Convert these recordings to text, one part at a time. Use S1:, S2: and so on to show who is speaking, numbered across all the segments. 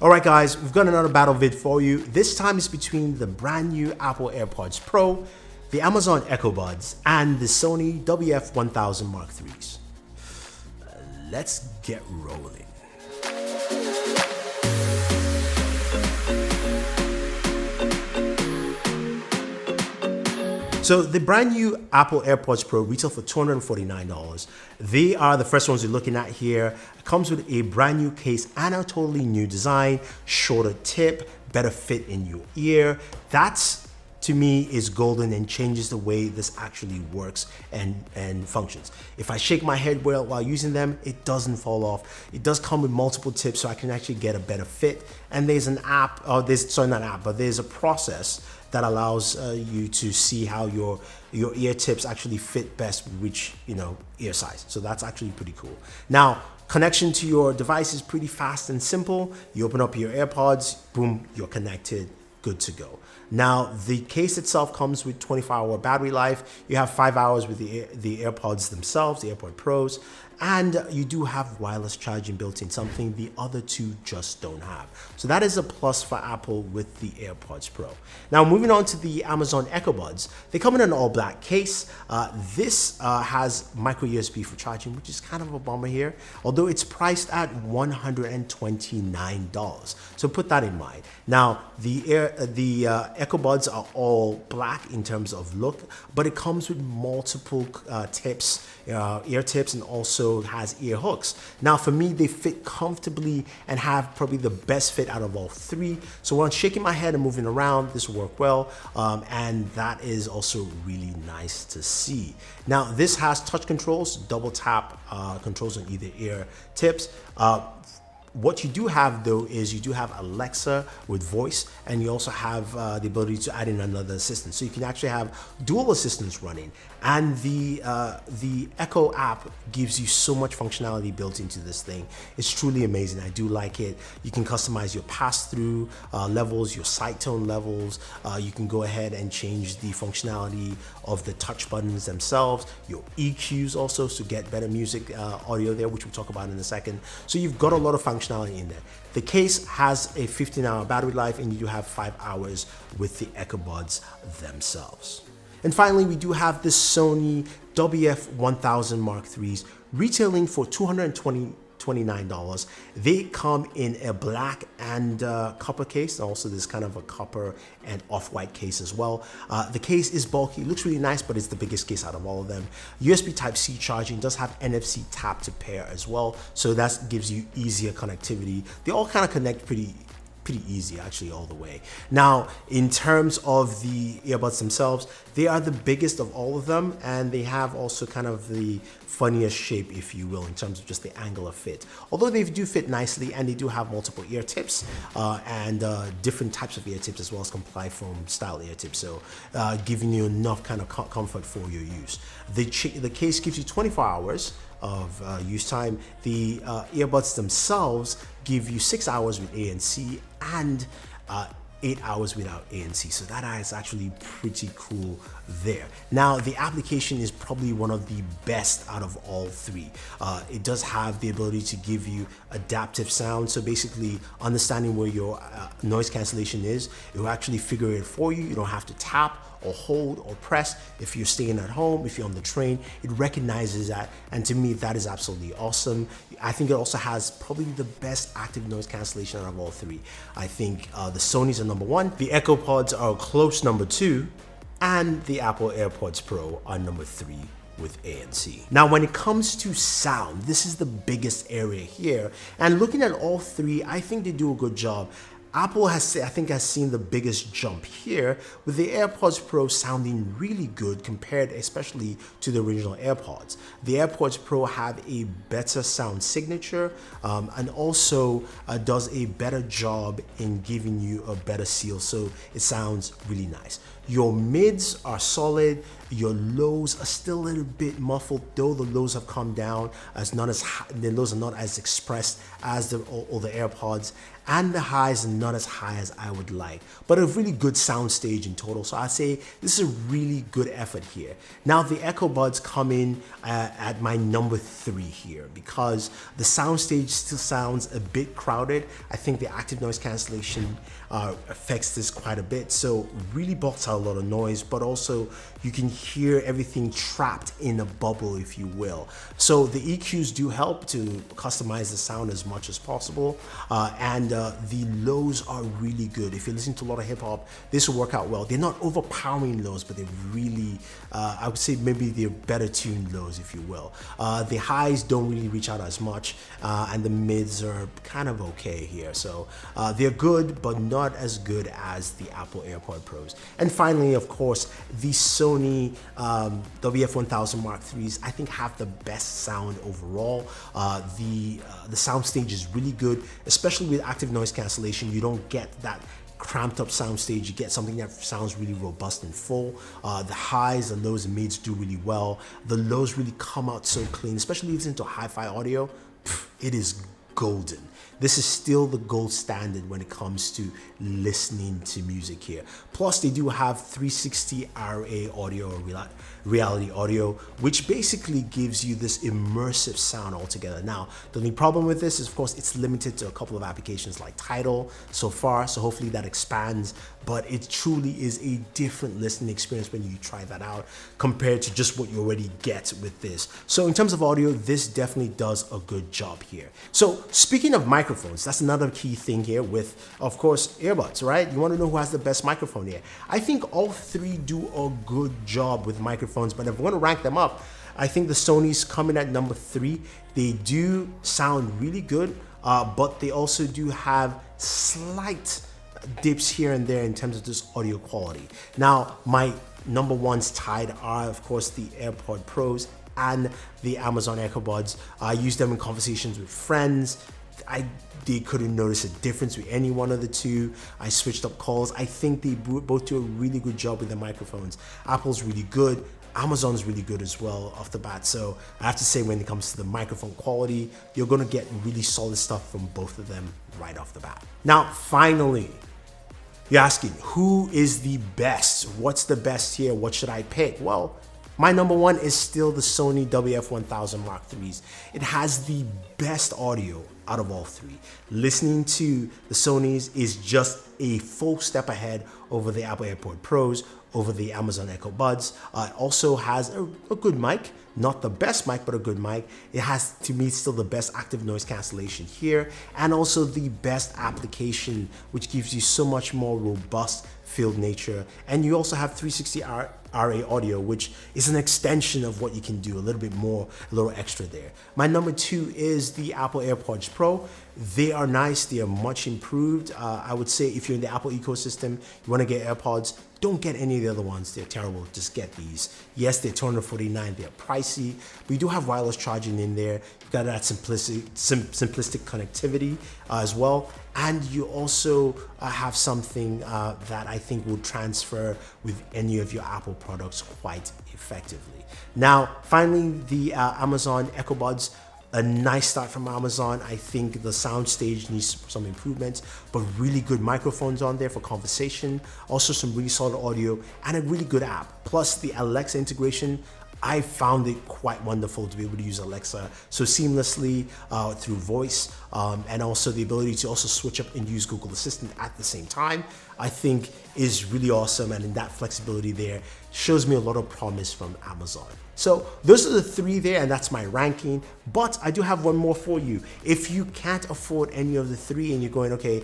S1: Alright guys, we've got another battle vid for you. This time it's between the brand new Apple AirPods Pro, the Amazon Echo Buds, and the Sony WF-1000 Mark IIIs. Let's get rolling. So the brand new Apple AirPods Pro retail for $249. They are the first ones you're looking at here. It comes with a brand new case and a totally new design, shorter tip, better fit in your ear. That's, to me, is golden and changes the way this actually works and functions. If I shake my head while using them, it doesn't fall off. It does come with multiple tips, so I can actually get a better fit. And there's an app, there's a process that allows you to see how your ear tips actually fit best with which ear size. So that's actually pretty cool. Now, connection to your device is pretty fast and simple. You open up your AirPods, boom, you're connected, good to go. Now, the case itself comes with 24-hour battery life. You have 5 hours with the AirPods themselves, the AirPod Pros, and you do have wireless charging built in, something the other two just don't have. So that is a plus for Apple with the AirPods Pro. Now, moving on to the Amazon Echo Buds. They come in an all-black case. This has micro USB for charging, which is kind of a bummer here, although it's priced at $129. So put that in mind. Now, the Echo Buds are all black in terms of look, but it comes with multiple tips, ear tips, and also has ear hooks. Now, for me, they fit comfortably and have probably the best fit out of all three. So when I'm shaking my head and moving around, this will work well, and that is also really nice to see. Now, this has touch controls, double tap controls on either ear tips. What you do have though is you do have Alexa with voice, and you also have the ability to add in another assistant. So you can actually have dual assistants running, and the Echo app gives you so much functionality built into this thing. It's truly amazing. I do like it. You can customize your pass-through levels, your side tone levels. You can go ahead and change the functionality of the touch buttons themselves, your EQs also, to get better music audio there, which we'll talk about in a second. So you've got a lot of functionality in there. The case has a 15-hour battery life, and you do have 5 hours with the Echo Buds themselves. And finally, we do have the Sony WF-1000 Mark IIIs retailing for $229. They come in a black and copper case, and also there's kind of a copper and off-white case as well. The case is bulky, it looks really nice, but it's the biggest case out of all of them. USB Type-C charging, does have NFC tap to pair as well, so that gives you easier connectivity. They all kind of connect pretty easy actually all the way. Now, in terms of the earbuds themselves, they are the biggest of all of them, and they have also kind of the funniest shape, if you will, in terms of just the angular fit. Although they do fit nicely, and they do have multiple ear tips and different types of ear tips, as well as comply foam style ear tips, so giving you enough kind of comfort for your use. The case gives you 24 hours of use time. The earbuds themselves give you 6 hours with ANC and 8 hours without ANC, so that is actually pretty cool there. Now, the application is probably one of the best out of all three. It does have the ability to give you adaptive sound, so basically understanding where your noise cancellation is, it will actually figure it for you. You don't have to tap or hold or press. If you're staying at home, if you're on the train, it recognizes that, and to me that is absolutely awesome. I think it also has probably the best active noise cancellation out of all three. I think the Sony's are number one, the Echo Pods are a close number two, and the Apple AirPods Pro are number three with ANC. Now, when it comes to sound, this is the biggest area here, and looking at all three, I think they do a good job. Apple has seen the biggest jump here, with the AirPods Pro sounding really good compared especially to the original AirPods. The AirPods Pro have a better sound signature and also does a better job in giving you a better seal, so it sounds really nice. Your mids are solid, Your lows are still a little bit muffled, though the lows have come down, as not as high, the lows are not as expressed as all the AirPods, and the highs are not as high as I would like, but a really good sound stage in total. So I'd say this is a really good effort here. Now the Echo Buds come in at my number 3 here, because the sound stage still sounds a bit crowded. I think the active noise cancellation affects this quite a bit, so really blocks out a lot of noise, but also you can hear everything trapped in a bubble, if you will. So the EQs do help to customize the sound as much as possible, and the lows are really good. If you listen to a lot of hip hop, this will work out well. They're not overpowering lows, but they're really, I would say maybe they're better tuned lows, if you will. The highs don't really reach out as much, and the mids are kind of okay here. So they're good, but not as good as the Apple AirPod Pros. And finally, of course, the Sony WF-1000 Mark IIIs, I think, have the best sound overall. The sound stage is really good, especially with active noise cancellation. You don't get that cramped up sound stage. You get something that sounds really robust and full. The highs, the lows, and mids do really well. The lows really come out so clean, especially if it's into hi-fi audio. It is golden. This is still the gold standard when it comes to listening to music here. Plus, they do have 360 RA audio, or reality audio, which basically gives you this immersive sound altogether. Now, the only problem with this is, of course, it's limited to a couple of applications like Tidal so far, so hopefully that expands, but it truly is a different listening experience when you try that out compared to just what you already get with this. So in terms of audio, this definitely does a good job here. So speaking of microphones, that's another key thing here with, of course, earbuds, right? You want to know who has the best microphone here. I think all three do a good job with microphones, but if we're going to rank them up, I think the Sony's coming at number 3. They do sound really good, but they also do have slight dips here and there in terms of just audio quality. Now, my number ones tied are, of course, the AirPod Pros and the Amazon Echo Buds. I use them in conversations with friends. They couldn't notice a difference with any one of the two. I switched up calls. I think they both do a really good job with the microphones. Apple's really good. Amazon's really good as well off the bat. So I have to say, when it comes to the microphone quality, you're gonna get really solid stuff from both of them right off the bat. Now, finally, you're asking, who is the best? What's the best here? What should I pick? Well, my number one is still the Sony WF-1000 Mark IIIs. It has the best audio out of all three. Listening to the Sonys is just a full step ahead over the Apple AirPod Pros, over the Amazon Echo Buds. It also has a good mic, not the best mic, but a good mic. It has, to me, still the best active noise cancellation here, and also the best application, which gives you so much more robust field nature. And you also have 360 RA audio, which is an extension of what you can do, a little bit more, a little extra there. My number 2 is the Apple AirPods Pro. They are nice, they are much improved. I would say if you're in the Apple ecosystem, you want to get AirPods, don't get any of the other ones, they're terrible, just get these. Yes, they're $249, they're pricey, but you do have wireless charging in there. You've got that simplistic connectivity as well. And you also have something that I think will transfer with any of your Apple products quite effectively. Now, finally, the Amazon Echo Buds. A nice start from Amazon. I think the sound stage needs some improvements, but really good microphones on there for conversation. Also some really solid audio and a really good app. Plus the Alexa integration, I found it quite wonderful to be able to use Alexa so seamlessly through voice, and also the ability to also switch up and use Google Assistant at the same time, I think is really awesome. And in that flexibility there shows me a lot of promise from Amazon. So those are the 3 there, and that's my ranking. But I do have one more for you. If you can't afford any of the 3 and you're going, okay,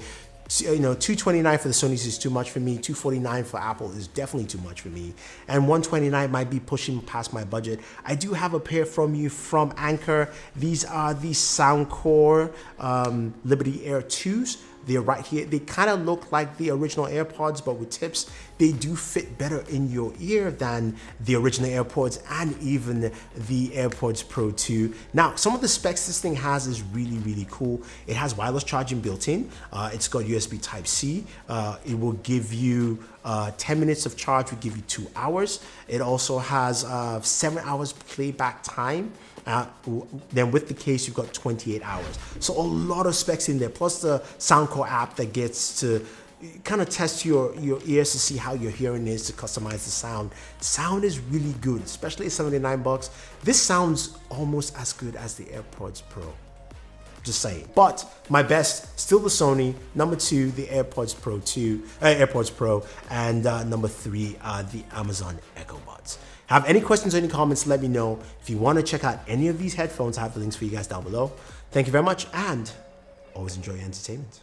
S1: $229 for the Sonys is too much for me, $249 for Apple is definitely too much for me, and $129 might be pushing past my budget, I do have a pair from you from Anker. These are the Soundcore Liberty Air 2s. They're right here. They kind of look like the original AirPods, but with tips. They do fit better in your ear than the original AirPods and even the AirPods Pro 2. Now, some of the specs this thing has is really, really cool. It has wireless charging built in. It's got USB Type-C. It will give you 10 minutes of charge would give you 2 hours. It also has 7 hours playback time. Then with the case, you've got 28 hours. So a lot of specs in there, plus the Soundcore app that gets to kind of test your ears to see how your hearing is, to customize the sound. Sound is really good, especially at $79. This sounds almost as good as the AirPods Pro. Just saying. But my best, still the Sony. Number 2, the AirPods Pro, and number 3, the Amazon Echo Buds. Have any questions or any comments, let me know. If you want to check out any of these headphones, I have the links for you guys down below. Thank you very much, and always enjoy your entertainment.